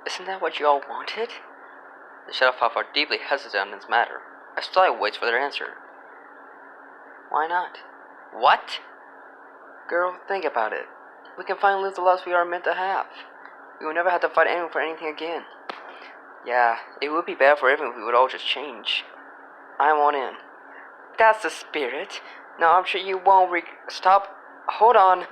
Isn't that what you all wanted? The Shadow Five are deeply hesitant on this matter. As Starlight waits for their answer. Why not? What? Girl, think about it. We can finally live the lives we are meant to have. We will never have to fight anyone for anything again. Yeah, it would be bad for everyone if we would all just change. I want in. That's the spirit. Now I'm sure you won't stop. Hold on.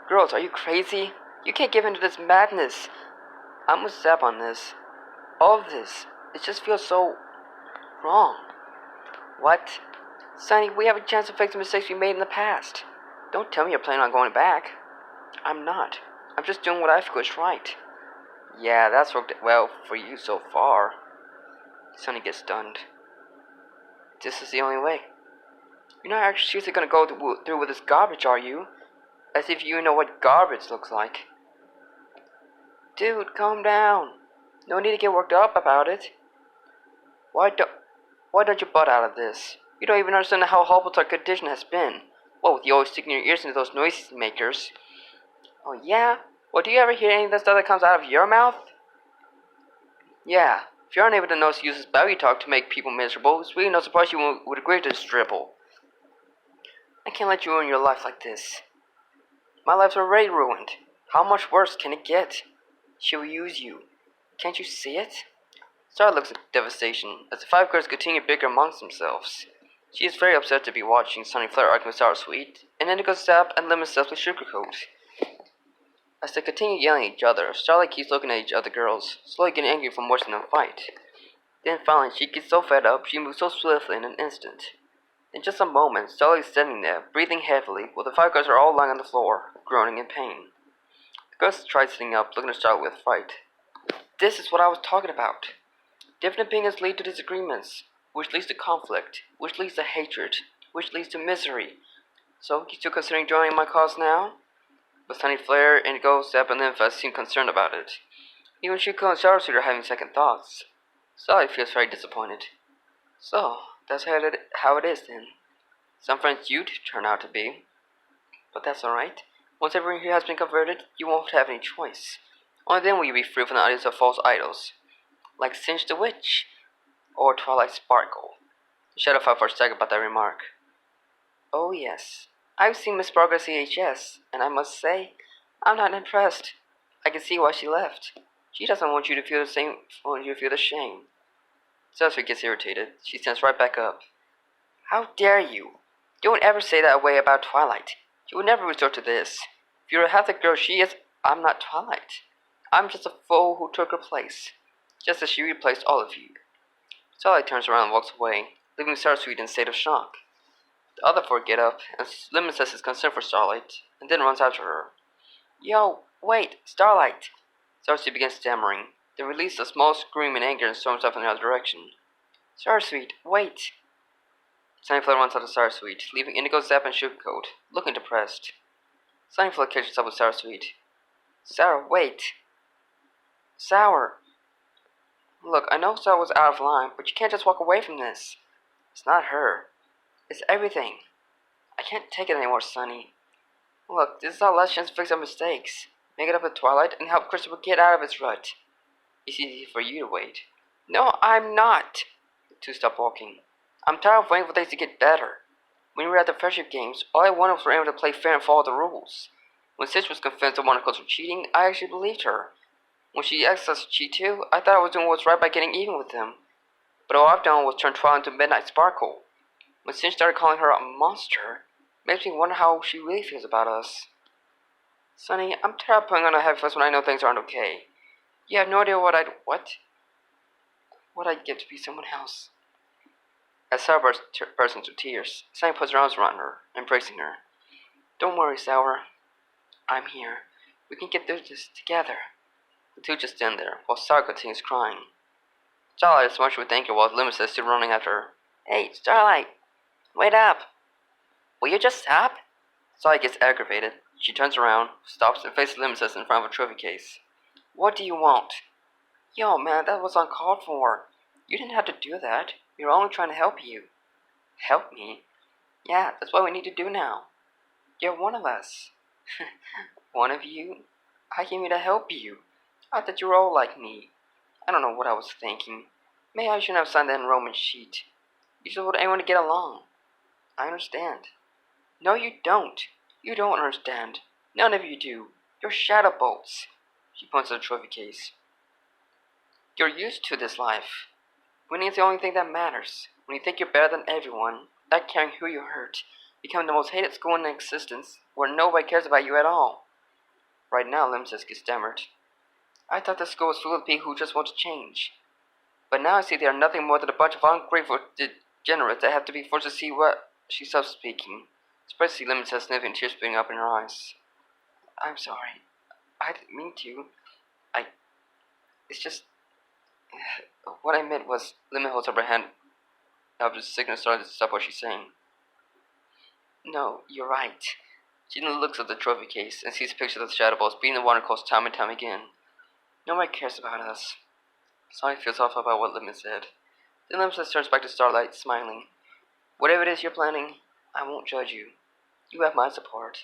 Girls, are you crazy? You can't give in to this madness. I'm with Zap on this. All of this. It just feels so wrong. What? Sonny, we have a chance to fix the mistakes we made in the past. Don't tell me you're planning on going back. I'm not. I'm just doing what I feel is right. Yeah, that's worked well for you so far. Sonny gets stunned. This is the only way. You're not actually seriously gonna go through with this garbage, are you? As if you know what garbage looks like. Dude, calm down. No need to get worked up about it. Why don't you butt out of this? You don't even understand how hopeless our condition has been. What with you always sticking your ears into those noise makers? Oh yeah? Well, do you ever hear any of the stuff that comes out of your mouth? Yeah. If you're unable to notice he uses baby talk to make people miserable, it's really no surprise you would agree to this dribble. I can't let you ruin your life like this. My life's already ruined. How much worse can it get? She will use you. Can't you see it? Sarah looks at devastation as the five girls continue to bicker amongst themselves. She is very upset to be watching Sunny Flare argue with Sour Sweet, and Indigo Sap and Lemon Sap with Sugarcoat. As they continue yelling at each other, Starlight keeps looking at each other girls, slowly getting angry from watching them fight. Then finally, she gets so fed up, she moves so swiftly in an instant. In just a moment, Starlight is standing there, breathing heavily, while the five girls are all lying on the floor, groaning in pain. The girls try sitting up, looking at Starlight with fright. This is what I was talking about. Different opinions lead to disagreements, which leads to conflict, which leads to hatred, which leads to misery. So, you still considering joining my cause now? But Sunny Flare, Indigo, Zap, and Nympha seem concerned about it. Even Chico and Sharpsuit are having second thoughts. Sally feels very disappointed. So, that's how it is then. Some friends you'd turn out to be. But that's alright. Once everyone here has been converted, you won't have any choice. Only then will you be free from the ideas of false idols. Like Cinch the Witch, or Twilight Sparkle. Shadow Five are staggered about that remark. Oh yes, I've seen Miss Sparkle at CHS, and I must say, I'm not impressed. I can see why she left. She doesn't want you to feel the shame. Celsius gets irritated. She stands right back up. How dare you? Don't ever say that way about Twilight. She would never resort to this. If you're half the girl she is, I'm not Twilight. I'm just a fool who took her place. Just as she replaced all of you. Starlight turns around and walks away, leaving Starsweet in a state of shock. The other four get up, and Lemon says his concern for Starlight, and then runs after her. Yo, wait, Starlight! Starsweet begins stammering, then releases a small scream in anger and storms off in the other direction. Starsweet, wait! Sunnyflower runs out of Starsweet, leaving Indigo, Zap, and Sugarcoat, looking depressed. Sunnyflower catches up with Starsweet. Sour, wait! Sour! Look, I know Sour was out of line, but you can't just walk away from this. It's not her. It's everything. I can't take it anymore, Sunny. Look, this is our last chance to fix our mistakes. Make it up with Twilight and help Christopher get out of its rut. It's easy for you to wait. No, I'm not. The two stop walking. I'm tired of waiting for things to get better. When we were at the friendship games, all I wanted was for everyone to play fair and follow the rules. When Sis was convinced that one of us was cheating, I actually believed her. When she asked us to cheat too, I thought I was doing what's right by getting even with them. But all I've done was turn Twilight into Midnight Sparkle. When Cinch started calling her a monster, it makes me wonder how she really feels about us. Sonny, I'm tired of putting on a heavy face when I know things aren't okay. You have no idea what I'd give to be someone else. As Sour bursts into tears, Sonny puts her arms around her, embracing her. Don't worry, Sour. I'm here. We can get through this together. The two just stand there, while Sour continues crying. Starlight is smushed with anger while Lemon is still running after her. Hey, Starlight! Wait up! Will you just stop? Starlight gets aggravated. She turns around, stops, and faces Lemon in front of a trophy case. What do you want? Yo, man, that was uncalled for. You didn't have to do that. We were only trying to help you. Help me? Yeah, that's what we need to do now. You're one of us. One of you? I came here to help you. I thought you were all like me. I don't know what I was thinking. Maybe I shouldn't have signed the enrollment sheet. You just want everyone to get along. I understand. No, you don't. You don't understand. None of you do. You're shadow bolts. She points to the trophy case. You're used to this life. Winning is the only thing that matters. When you think you're better than everyone, not caring who you hurt, become the most hated school in existence, where nobody cares about you at all. Right now, Limsiski stammered. I thought the school was full of people who just want to change. But now I see they are nothing more than a bunch of ungrateful degenerates that have to be forced to see what she stopped speaking. Especially Lemon says, sniffing, tears spitting up in her eyes. I'm sorry. I didn't mean to. It's just... What I meant was... Lemon holds up her hand up the signal started to stop what she's saying. No, you're right. She then looks at the trophy case and sees pictures of the shadow balls beating the water course time and time again. Nobody cares about us. Sonic feels awful about what Lemon said. Then Lemon turns back to Starlight, smiling. Whatever it is you're planning, I won't judge you. You have my support.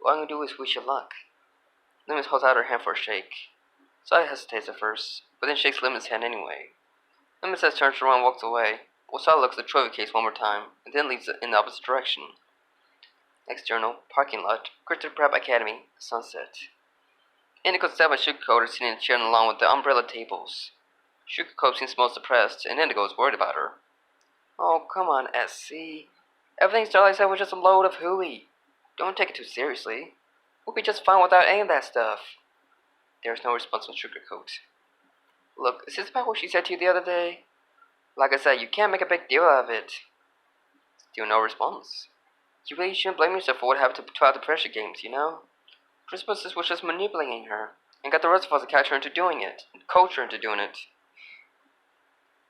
All I'm going to do is wish you luck. Lemon holds out her hand for a shake. Starlight hesitates at first, but then shakes Lemon's hand anyway. Lemon turns around and walks away, while Starlight looks at the trophy case one more time, and then leaves it in the opposite direction. External, parking lot, Christian Prep Academy, sunset. Indigo sat by Sugarcoat are sitting in a chair along with the umbrella tables. Sugarcoat seems most depressed, and Indigo is worried about her. Oh, come on, SC. Everything Starlight said was just a load of hooey. Don't take it too seriously. We'll be just fine without any of that stuff. There is no response from Sugarcoat. Look, is this about what she said to you the other day? Like I said, you can't make a big deal out of it. Still no response. You really shouldn't blame yourself for what happened to the pressure games, you know? Christmas was just manipulating her, and got the rest of us to catch her into doing it, and coach her into doing it.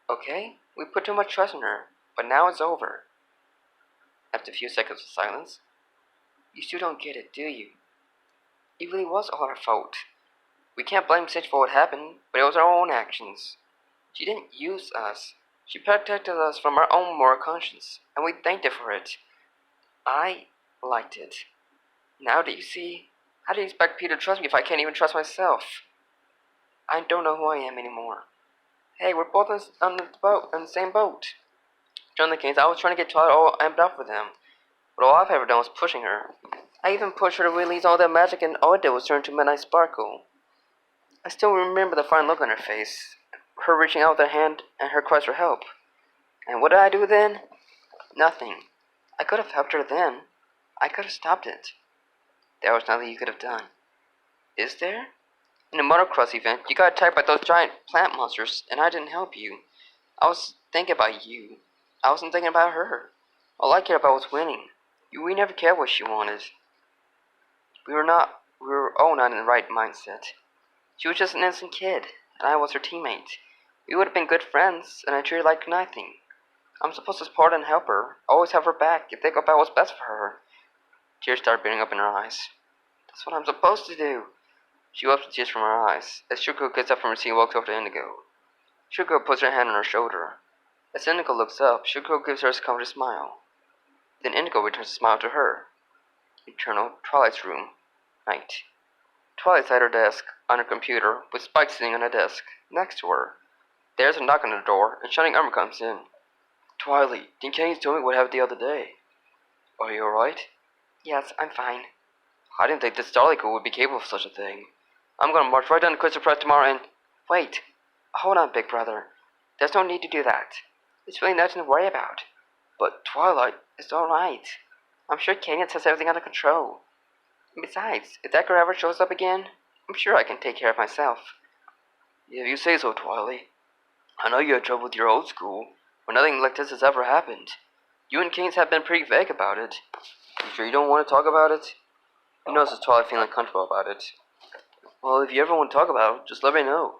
Okay, we put too much trust in her, but now it's over. After a few seconds of silence, you still don't get it, do you? It really was all her fault. We can't blame Sitch for what happened, but it was our own actions. She didn't use us. She protected us from our own moral conscience, and we thanked her for it. I liked it. Now do you see? How do you expect Peter to trust me if I can't even trust myself? I don't know who I am anymore. Hey, we're both on the same boat. During the games, I was trying to get Twilight all amped up for them, but all I've ever done was pushing her. I even pushed her to release all that magic, and all it did was turn to Midnight Sparkle. I still remember the fine look on her face, her reaching out with her hand, and her cries for help. And what did I do then? Nothing. I could have helped her then. I could have stopped it. There was nothing you could have done. Is there? In the motocross event, you got attacked by those giant plant monsters, and I didn't help you. I was thinking about you. I wasn't thinking about her. All I cared about was winning. We never cared what she wanted. We were all not in the right mindset. She was just an innocent kid, and I was her teammate. We would have been good friends, and I treated her like nothing. I'm supposed to support and help her, always have her back, and think about what's best for her. Tears started beating up in her eyes. That's what I'm supposed to do. She wipes the tears from her eyes, as Shuko gets up from her seat and walks over to Indigo. Shuko puts her hand on her shoulder. As Indigo looks up, Shuko gives her a comforted smile. Then Indigo returns the smile to her. Eternal, Twilight's room. Night. Twilight's at her desk, on her computer, with Spike sitting on a desk, next to her. There's a knock on the door, and Shining Armor comes in. Twilight, didn't Kenny tell me what happened the other day? Are you alright? Yes, I'm fine. I didn't think that Starlight would be capable of such a thing. I'm gonna march right down to Crystal Press tomorrow and... Wait. Hold on, big brother. There's no need to do that. It's really nothing to worry about. But Twilight, it's alright. I'm sure Canyon has everything under control. Besides, if that girl ever shows up again, I'm sure I can take care of myself. Yeah, if you say so, Twilight. I know you had trouble with your old school, but nothing like this has ever happened. You and Keynes have been pretty vague about it. You sure you don't want to talk about it? He notices Twilight feeling uncomfortable about it. Well, if you ever want to talk about it, just let me know.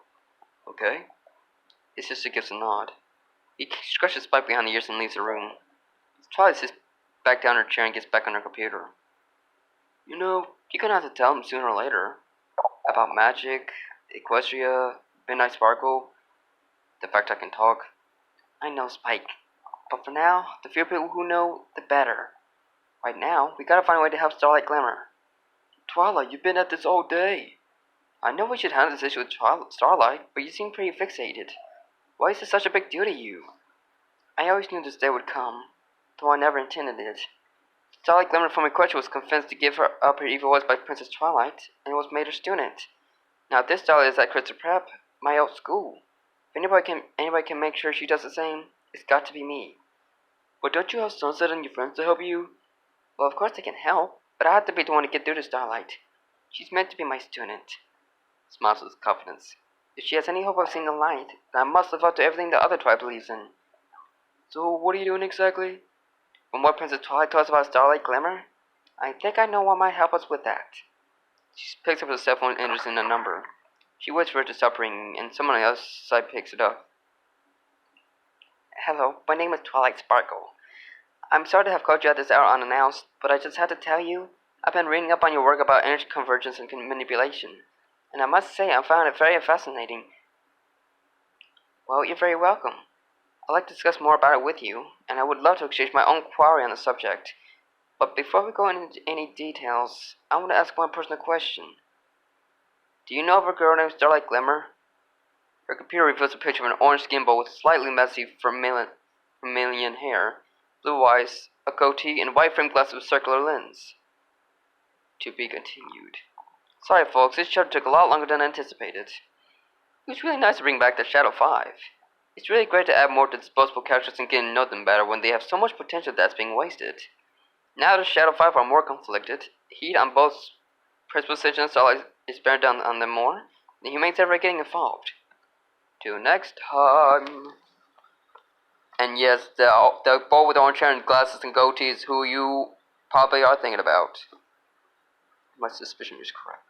Okay? His sister gives a nod. He scratches Spike behind the ears and leaves the room. Twilight sits back down in her chair and gets back on her computer. You know, you're gonna have to tell him sooner or later. About magic, Equestria, Midnight Sparkle, the fact I can talk. I know, Spike. But for now, the fewer people who know, the better. Right now, we gotta find a way to help Starlight Glimmer. Twilight, you've been at this all day. I know we should handle this issue with Starlight, but you seem pretty fixated. Why is this such a big deal to you? I always knew this day would come, though I never intended it. Starlight Glimmer from Equestria was convinced to give her up her evil ways by Princess Twilight, and was made her student. Now this Starlight is at Crystal Prep, my old school. If anybody can make sure she does the same, it's got to be me. But don't you have Sunset and your friends to help you? Well, of course they can help, but I have to be the one to get through to Starlight. She's meant to be my student. Smiles with confidence. If she has any hope of seeing the light, then I must live up to everything the other tribe believes in. So, what are you doing exactly? From what Princess Twilight told us about Starlight Glimmer, I think I know what might help us with that. She picks up her cell phone and enters in a number. She waits for it to stop ringing, and someone on the other side picks it up. Hello, my name is Twilight Sparkle. I'm sorry to have called you at this hour unannounced, but I just had to tell you, I've been reading up on your work about energy convergence and manipulation, and I must say I found it very fascinating. Well, you're very welcome. I'd like to discuss more about it with you, and I would love to exchange my own query on the subject. But before we go into any details, I want to ask one personal question. Do you know of a girl named Starlight Glimmer? Her computer reveals a picture of an orange skin bowl with slightly messy vermilion hair, blue eyes, a goatee, and white framed glasses with circular lens. To be continued. Sorry folks, this chapter took a lot longer than anticipated. It was really nice to bring back the Shadow 5. It's really great to add more to disposable characters and get to know them better when they have so much potential that's being wasted. Now the Shadow 5 are more conflicted, heat on both principal Sage and Starlight is bearing down on them more, the humans are getting involved. Till next time. And yes, the boy with the orange hair and glasses and goatee is who you probably are thinking about. My suspicion is correct.